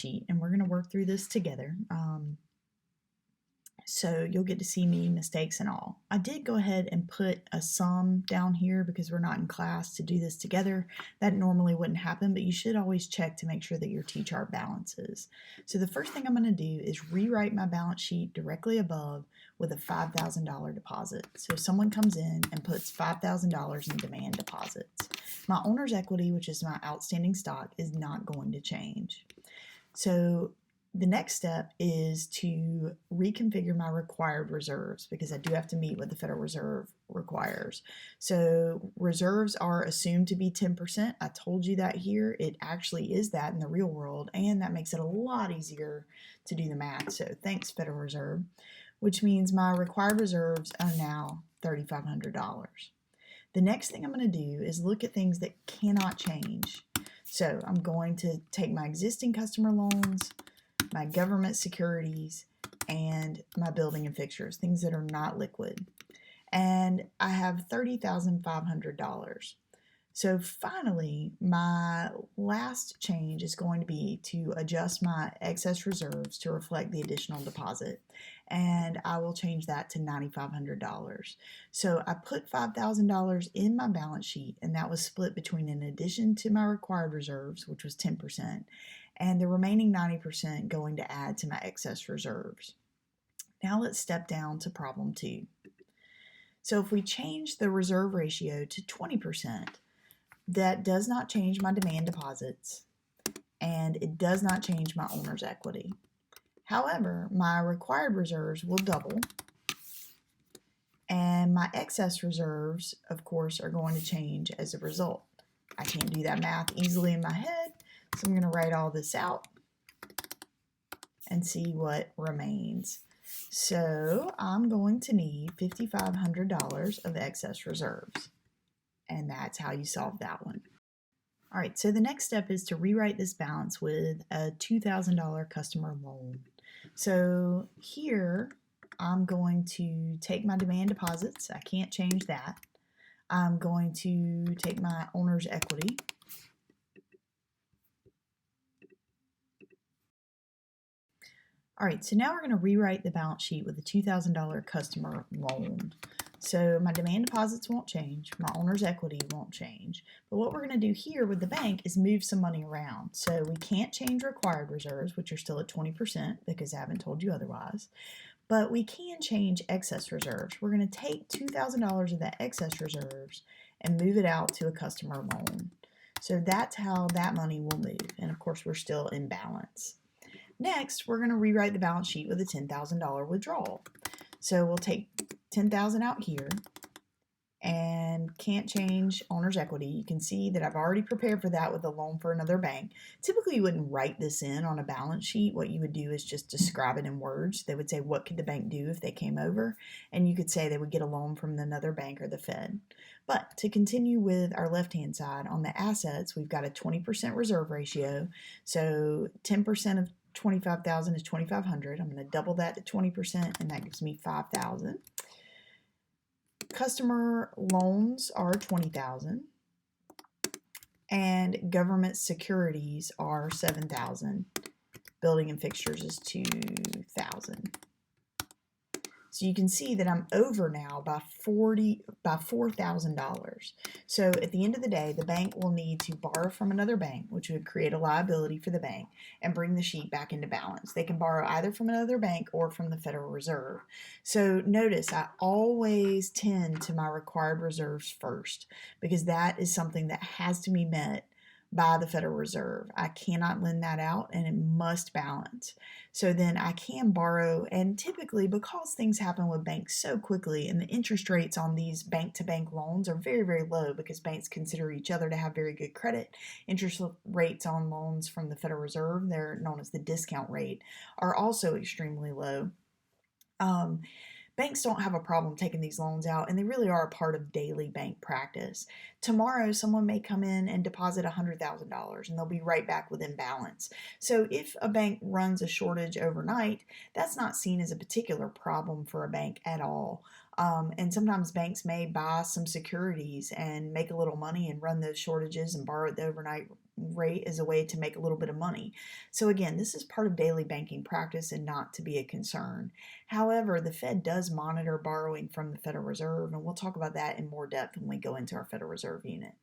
sheet, and we're going to work through this together. So you'll get to see me, mistakes and all. I did go ahead and put a sum down here because we're not in class to do this together. That normally wouldn't happen, but you should always check to make sure that your T-chart balances. So the first thing I'm going to do is rewrite my balance sheet directly above with a $5,000 deposit. So someone comes in and puts $5,000 in demand deposits. My owner's equity, which is my outstanding stock, is not going to change. So the next step is to reconfigure my required reserves because I do have to meet what the Federal Reserve requires. So reserves are assumed to be 10%. I told you that here. It actually is that in the real world, and that makes it a lot easier to do the math. So thanks, Federal Reserve, which means my required reserves are now $3,500. The next thing I'm going to do is look at things that cannot change. So I'm going to take my existing customer loans, my government securities, and my building and fixtures, things that are not liquid. And I have $30,500. So finally, my last change is going to be to adjust my excess reserves to reflect the additional deposit. And I will change that to $9,500. So I put $5,000 in my balance sheet, and that was split between an addition to my required reserves, which was 10%, and the remaining 90% going to add to my excess reserves. Now let's step down to problem 2. So if we change the reserve ratio to 20%, that does not change my demand deposits, and it does not change my owner's equity. However, my required reserves will double, and my excess reserves, of course, are going to change as a result. I can't do that math easily in my head, so I'm going to write all this out and see what remains. So I'm going to need $5,500 of excess reserves. And that's how you solve that one. All right, so the next step is to rewrite this balance with a $2,000 customer loan. So here I'm going to take my demand deposits. I can't change that. I'm going to take my owner's equity. All right, so now we're going to rewrite the balance sheet with a $2,000 customer loan. So my demand deposits won't change, my owner's equity won't change, but what we're going to do here with the bank is move some money around. So we can't change required reserves, which are still at 20% because I haven't told you otherwise, but we can change excess reserves. We're going to take $2,000 of that excess reserves and move it out to a customer loan. So that's how that money will move, and of course we're still in balance. Next, we're going to rewrite the balance sheet with a $10,000 withdrawal. So we'll take $10,000 out here and can't change owner's equity. You can see that I've already prepared for that with a loan for another bank. Typically, you wouldn't write this in on a balance sheet. What you would do is just describe it in words. They would say, what could the bank do if they came over? And you could say they would get a loan from another bank or the Fed. But to continue with our left-hand side, on the assets, we've got a 20% reserve ratio. So 10% of 25,000 is 2,500. I'm going to double that to 20%, and that gives me 5,000. Customer loans are 20,000, and government securities are 7,000. Building and fixtures is 2,000. So you can see that I'm over now by $4,000. So at the end of the day, the bank will need to borrow from another bank, which would create a liability for the bank, and bring the sheet back into balance. They can borrow either from another bank or from the Federal Reserve. So notice I always tend to my required reserves first because that is something that has to be met by the Federal Reserve. I cannot lend that out, and it must balance. So then I can borrow, and typically because things happen with banks so quickly and the interest rates on these bank-to-bank loans are very, very low because banks consider each other to have very good credit. Interest rates on loans from the Federal Reserve, they're known as the discount rate, are also extremely low. Banks don't have a problem taking these loans out, and they really are a part of daily bank practice. Tomorrow, someone may come in and deposit $100,000, and they'll be right back within balance. So if a bank runs a shortage overnight, that's not seen as a particular problem for a bank at all. And sometimes banks may buy some securities and make a little money and run those shortages and borrow the overnight rate as a way to make a little bit of money. So again, this is part of daily banking practice and not to be a concern. However, the Fed does monitor borrowing from the Federal Reserve, and we'll talk about that in more depth when we go into our Federal Reserve unit.